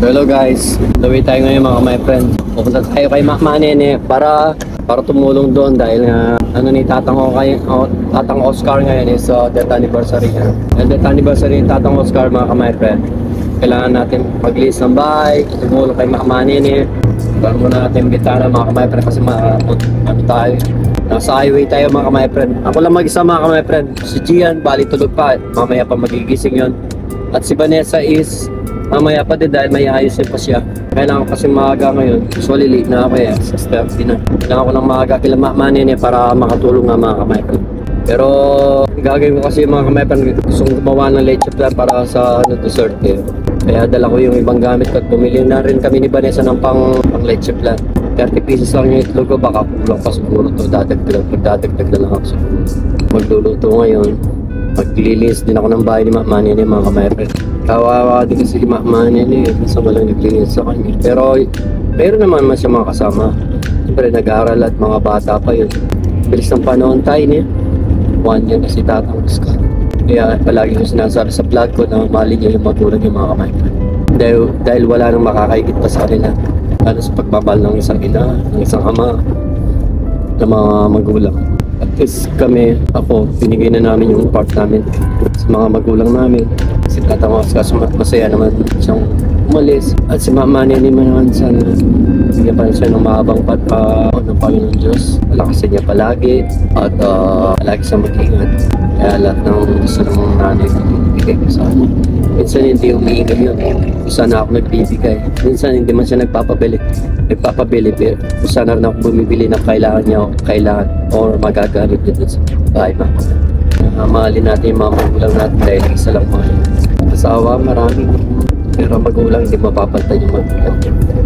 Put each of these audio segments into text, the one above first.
Hello guys, daway tayo ngayon mga my friend. Pupunta tayo kay Mama Nene para tumulong doon dahil nga Tatang Oscar ngayon is death anniversary niya. And death anniversary ni Tatang Oscar mga my friend. Kailangan natin mag-list ng bahay, tumulong kay Mama Nene. Bago muna natin bitara mga my friend kasi tayo. Nasa highway tayo mga my friend. Ako lang mag-isa mga my friend. Si Gian, bali tulog pa. Mamaya pa magigising yon. At si Vanessa is mamaya pa din dahil may ayusin pa siya. Kailangan kasi maaga ngayon. Usually late na ako sa step din na. Kailangan ko lang maaga kila Mama Nene para makatulong nga mga my friend. Pero gagawin ko kasi mga my friend, gusto kong gumawa ng leche plan para sa dessert eh. Kaya dala ko yung ibang gamit ko at bumili na rin kami ni Vanessa ng pang leche plan. 30 pieces lang yung itlog ko, baka kulang pa siguro ito, dadagdag na lang ako siguro. Magluluto ngayon, maglilinis din ako ng bahay ni Mama Nene mga kamaypre. Kawawa din kasi si Mama Nene, kasi walang naglinis sa kanya. Pero meron naman siya mga kasama. Siyempre nag-aaral at mga bata pa yun. Bilis ng panahon tayo niya. 1 year na si Tatang Oscar. Kaya palagi ko sinasabi sa vlog ko na mali niya yung magulang yung mga kamaypre. Dahil wala nang makakaigit pa sa kanila. Lalo sa pagmamahal ng isang ina, ng isang ama, ng mga magulang. At least kami, ako, binigay na namin yung part namin sa mga magulang namin. Si Tatang Oscar, masaya naman siyang umalis. At si Mama Nene naman sana, bigyan pa siya ng mahabang ng Panginoon Diyos. Palakasin niya palagi at palagi siya mag-ingat. Kaya lahat ng gusto ng mga nanay ko, ibigay ko sa kanya. Minsan hindi umiingay yun. Kung sana ako nagbibigay. Minsan hindi man siya nagpapabili. Pero kung sana rin ako bumibili ng kailangan niya or magagamit niya dun sa bahay mga. Mahalin natin yung mga magulang natin dahil isa lang mga yun. Asawa maraming pero magulang hindi mapapalitan yung magulang.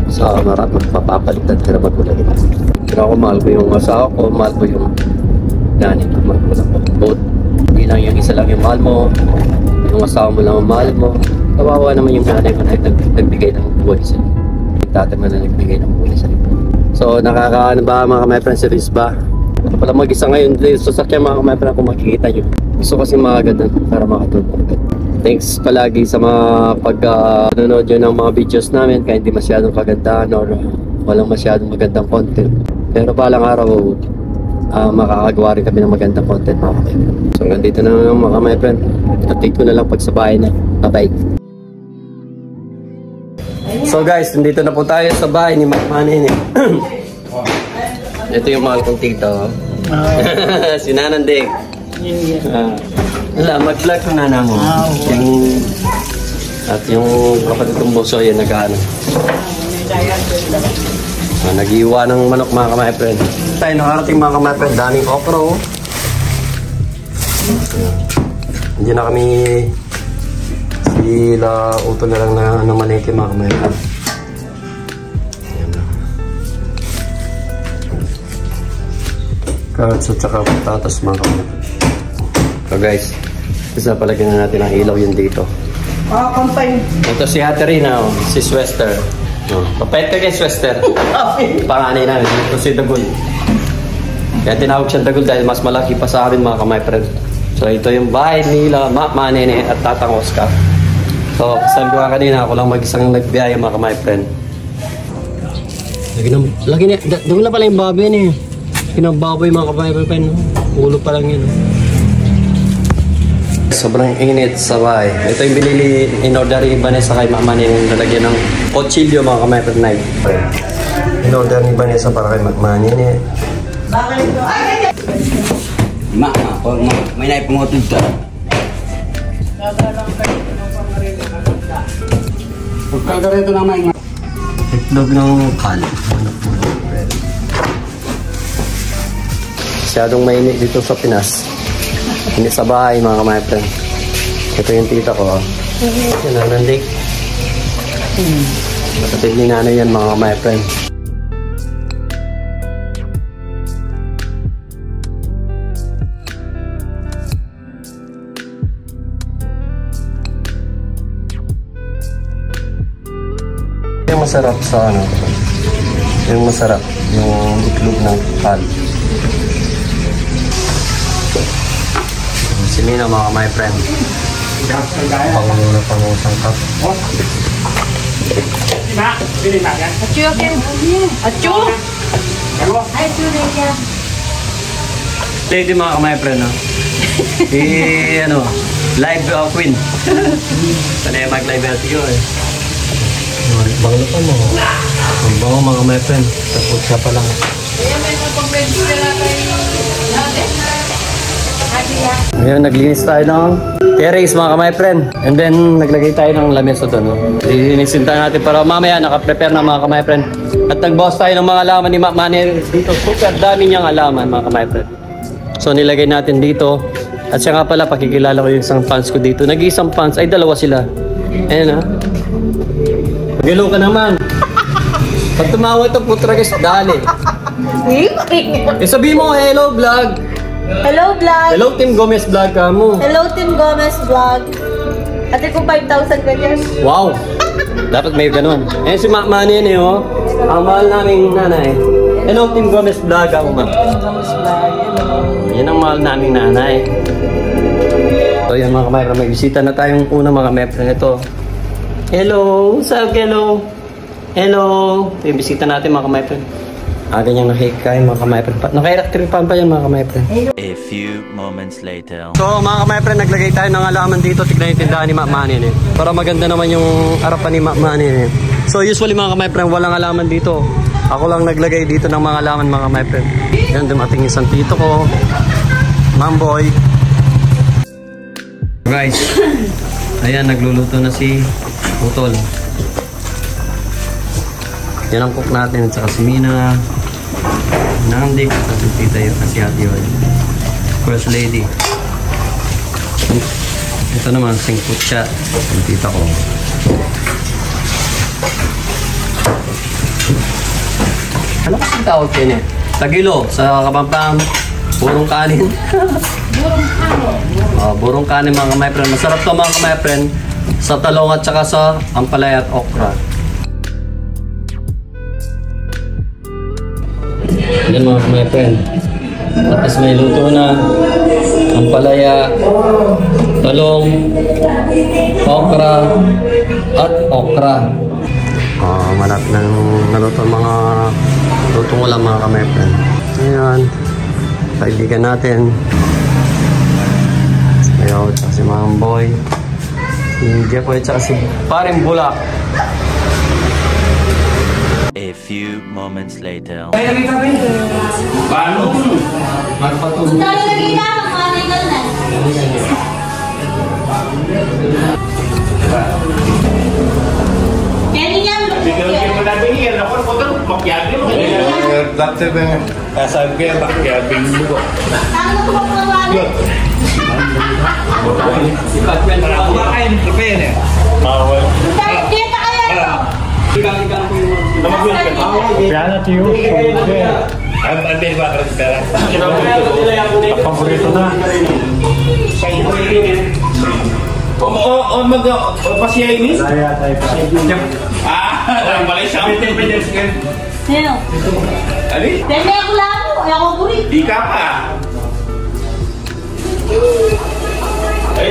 Asawa maraming mapapalitan pero magulang. Pero ako mahal ko yung asawa ko, mahal ko yung nanay ko, magulang ko. Both. Hindi lang yung isa lang yung mahal mo. Yung asawa mo lang ang mahal mo. Kawawa naman yung nanay mo na nagbigay ng buhay sa'yo. Yung tatay mo na nagbigay ng buhay sa'yo. So nakakaano ba mga my friends, series ba? Ako pala mag-isa ngayon dito sa sasakyan mga my friends kung makikita nyo. Gusto kasi makagad para makatulong agad. Thanks palagi sa mga pag-nanonood nyo ng mga videos namin kahit hindi masyadong kagandahan or walang masyadong magandang content. Pero palang araw makakagawa rin kami ng magandang content mga my friend. So nandito na lang mga my friend. Update ko na lang pag sa bahay na. Bye-bye. So guys, nandito na po tayo sa bahay ni Mama Nene. Ito yung mahal kong tito. Si Nanandeng. Mag-vlog ng nana mo. At yung kapatid kong boso yan nag-ano. Nag-iwa ng manok mga kamay friend. Tayo nakarating mga kamay friend. Daming okra. Hindi na kami sila uto na lang na maneke mga kamay friend. Carrots at saka patatas mga kamay. So guys, isa palagyan na natin ang ilaw yun dito. Ito si Haterina, si Swester. Papayat ka kay Swester. Panganay namin, ito si Dagul. Kaya tinawag siya Dagul dahil mas malaki pa sa akin mga kamay friend. So ito yung bahay nila Mama Nene at Tatang Oscar. So sabi ko kanina, ako lang mag-isang nagbiyaya mga kamay friend. Lagi na, doon na pala yung baboy niya. Pinababoy mga kamay friend. Ulo pa lang yun. Sobrang init sa bahay. Ito yung binili in-order ni Vanessa kay Mama Nene. Nalagyan ng kutsilyo mga kamay friend night. In-order ni Vanessa para kay Mama Nene. May naipangutod ka. Pagkagarito na may Itlog ng kal. Masyadong mainit dito sa Pinas. Hindi sa bahay mga kamay friend. Ito yung tita ko. Yan ang nandik. Kapatid ni nanay yan mga kamay friend. Yung masarap sa ano, yung masarap yung itlog ng kal. Si Mina mga my friend. Pangusang cup. Achu okay. Achu. Achu niya. Lady mga kamay friend, no? Ano, live queen. Sanay mag-live LTO eh. Banglo pa mo. Ang bango mga kamay friend. Tapos siya pa lang. Ngayon, naglinis tayo ng terrace mga kamay friend. And then, naglagay tayo ng lamesa doon. No? Linisin tayo natin para mamaya nakaprepare na mga kamay friend. At nagbawas tayo ng mga alaman ni Mac Manny dito. Super dami niyang alaman mga kamay friend. So, nilagay natin dito. At siya nga pala, pakikilala ko yung isang fans ko dito. Nag-iisang fans, ay dalawa sila. Ayan ha. Mag-hello ka naman. Pag tumawa ito, putra guys, dali. Sabihin mo, hello vlog. Hello vlog. Hello Team Gomez vlog ka mo. Hello Team Gomez vlog. Ate ko 5,000 ganyan. Wow. Dapat may ganun. Ayan si Mac Manny yun eh, oh. Ang mahal naming nanay. Hello Team Gomez vlog ako ma. Yan ang mahal naming nanay. So yan mga kamay, may bisita na tayong unang mga mepre nito. Hello, what's up, hello? Hello. Ito yung bisita natin mga kamay friend. Ganyang nakikain mga kamay friend. Naka-electric fan pa yan mga kamay friend. A few moments later. So mga kamay friend, naglagay tayo ng alaman dito. Tignan yung tindahan ni Mac Manny eh. Para maganda naman yung harapan ni Mac Manny eh. So usually mga kamay friend, walang alaman dito. Ako lang naglagay dito ng mga alaman mga kamay friend. Yan, dumating isang tito ko. Mamboy. Guys, ayan, nagluluto na si Utol. Yan ang cook natin. At saka si Mina. Nandik. At si tita yun. Kasi ate yun. First lady. Ito naman, singkut siya. Ang tita ko. Ano kasing tawag yun eh? Tagilo. Sa Kapampam. Burong kanin. Burong kanin. Burong kanin mga kamay friend. Masarap to mga kamay friend. Sa talong at saka sa ampalaya at okra. Yan mga kamay friend. Tapos may luto na. Ampalaya, talong, okra, at okra. Malapit na naluto mga lutong ulam mga kamay friend. Ayan. Kaibigan natin. Ayaw, at si Mamboy. Si Jepoy, at si Paring Bulak. A few moments later. Paano? Magpatuloy. Lagi na manay ka na. Kaya yan. Ano ko magpawali? Si Pagwen. Dahil kita kaya ito. Paborito na. Pasya ini? Ang balay siya. Sino? Ali? Dahil ako lalo. Ako buri. Di ka pa. Ay,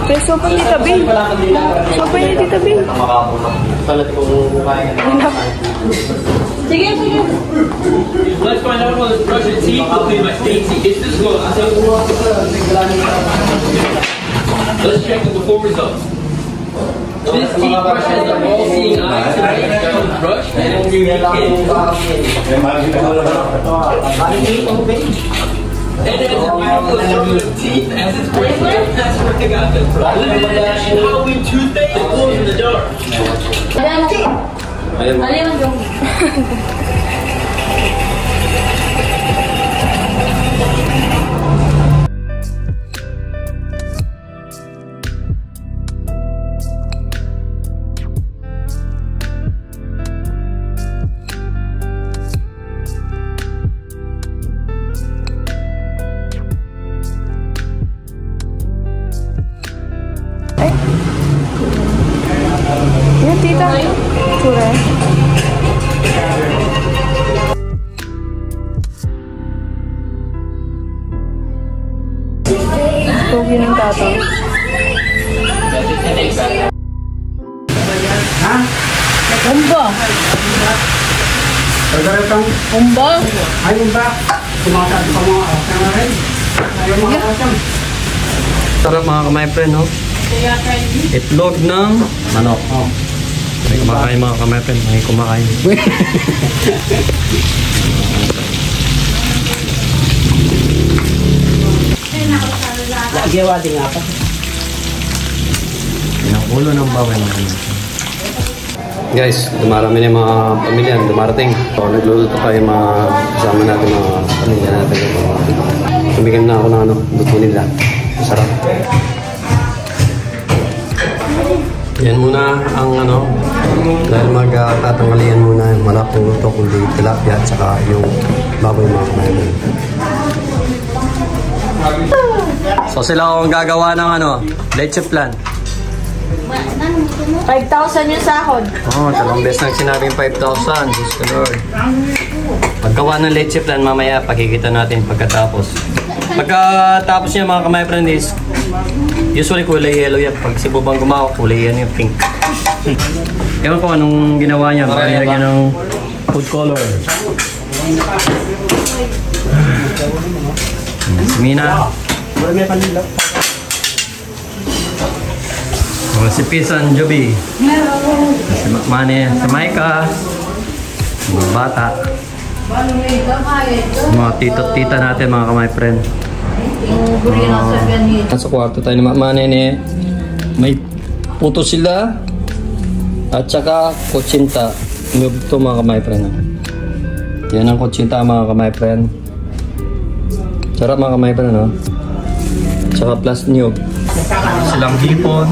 Pero sopa ni Tabi. Sopa ni Tita B. Salat kong kaya. Sige, sige. Let's find out what this Russian tea made by Stacy. Is this good? Let's check the before results. This tea brush has the all-seeing eyes to make it brush and it's unique. And it has a beautiful teeth as it's great. That's where I got them from. Limited edition Halloween toothpaste that glows in the dark. Alam mo. Yan, tita. Tsura. Pogi ng tatang. Umba. Umba. Sarap mga kamay friend, no? Itlog ng manok. May kumakain mga kamay friend, may kumakain. Gawa din ako. Yan ang ulo ng bawal natin. Guys, dumarami na yung mga pamilya, dumarating. So, nagluluto pa yung mga kasama natin, mga pamilya natin. Tumigil na ako ng luto nila. Masarap. Yan muna ang dahil magtatangalian muna yung malapong luto, kundi tilapia at saka yung baboy mga kumain. So sila ang gagawa ng leche flan. 5,000 yung sahod. Oh, dalawang beses nang sinabing 5,000. Diyos ko Lord. Paggawa ng leche flan mamaya, pakikita natin pagkatapos. Pagkatapos niya mga kamay friend is, usually kulay yellow yan. Pag si Bubang gumawa, kulay yan yung pink. Ewan ko anong ginawa niya. Baka nilagyan ng food color. Si Mina. Si Pisan Joby. Si Mane, si Maika. Mga bata. Mga tito-tita natin mga kamay friend. Nasa kwarto tayo ni Mane. May puto sila. At saka kutsinta. Ito mga kamay friend. Yan ang kutsinta mga kamay friend. Sarap mga kamay friend, no? Tsaka plus niyog. Silang hipon.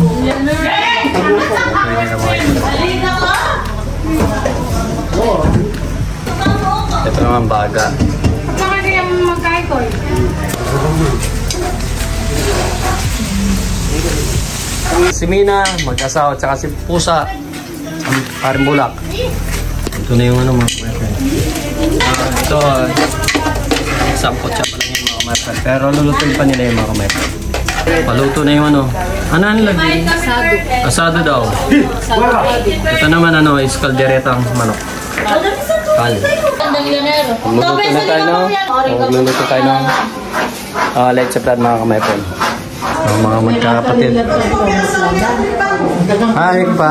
Ito naman baga. Saka kaya magkaito. Si Mina, mag-asawa, tsaka si Pusa. Ang paring bulak. Ito na yung mga kamay friend. Ito, sampot siya pa lang yung mga kamay friend. Pero lulutuin pa nila yung mga kamay friend. Paluto na yung ano lagi? Asado daw. Ito naman is kalderetang manok. Kal. Magluluto na tayo magluluto tayo ng leche flan mga kamay friend. Mga magkakapatid. Hi pa.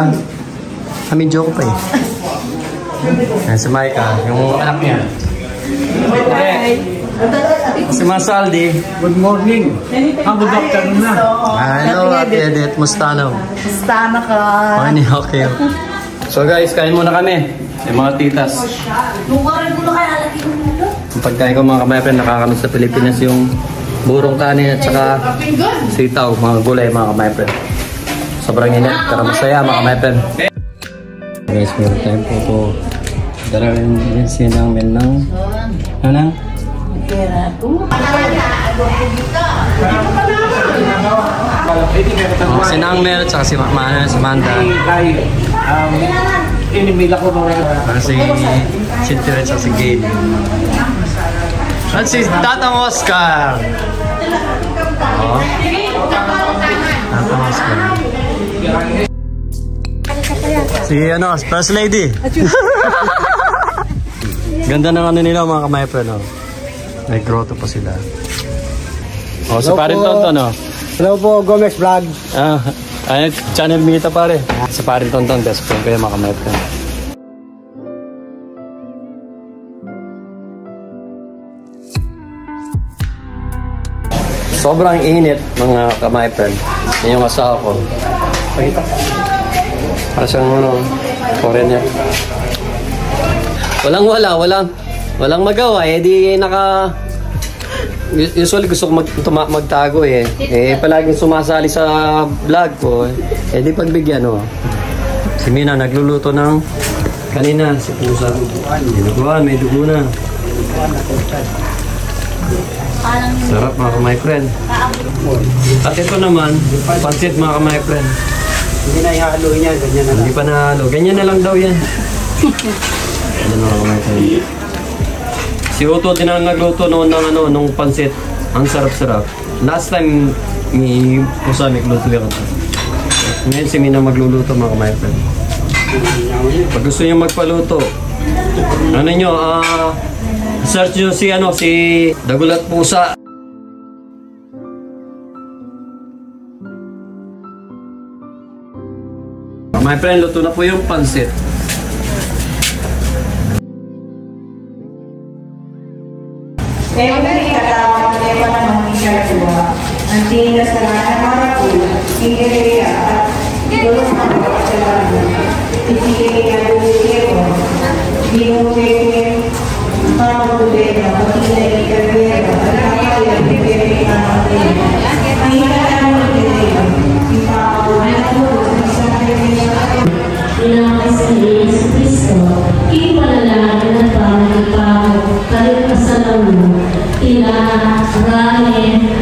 Kami joke pa eh. Yan si Maika, yung anak niya. Si Masaldi. Good morning. Good afternoon na. Hello, Ate Edith. Mustano. Mustana ka. Okay. So guys, kain muna kami. Yung mga titas. Ang pagkain ko mga kamay friend, nakakamiss sa Pilipinas yung burong kanin at saka sitaw, mga gulay mga kamay friend. Sobrang init, pero masaya mga kamay friend. Guys, meron tayong po. Darawin din sinangmin ng sinangmel at saka si Samantha. Inimila ko Para si Cynthia at si Gabe. At si Tatang Oscar. Oh. Tatang Oscar. Si First Lady. Ganda ng nila mga kamay friend. May grotto pa sila. Oh, si Parin Tonton, Hello po, Gomez Vlog. Ay, channel Mita pare. Sa Parin Tonton, best friend ko yung mga kamay friend. Sobrang init mga kamay friend. Yan yung asawa ko. Para siyang foreigner. Walang magawa eh, di usually gusto ko magtago eh. Palaging sumasali sa vlog ko eh. Di pagbigyan Si Mina nagluluto ng kanina, si Pusa. Dinuguan, may dugo na. Sarap mga kamay friend. At ito naman, pansit mga kamay friend. Hindi na ihalo niya, ganyan na lang. Hindi pa nahalo. Ganyan na lang daw yan. Ano mga kamay friend. Si Otto din ang nagluto noon ng nung pansit. Ang sarap-sarap. Last time, may Pusa may nagluto yan. Ngayon si Mina magluluto mga my friend. Pag gusto niyo magpaluto, ano nyo, search nyo si Dagulat Pusa. My friend, luto na po yung pansit. Pero hindi katawag na yung mga mga ang tingin sa lahat ng mga pula, hingga at tulong ng mga kasalanan. Itigay na buhay ko, binuhay mga problema, pagkilay ng karera, at nakakaya ng karera ng mga ang hingga ng karera, ipapawa na po sa isang karera. Ilang sa Yesus Cristo, ipalalaki ng pangipao, kalit pasalamu, tila, rangin,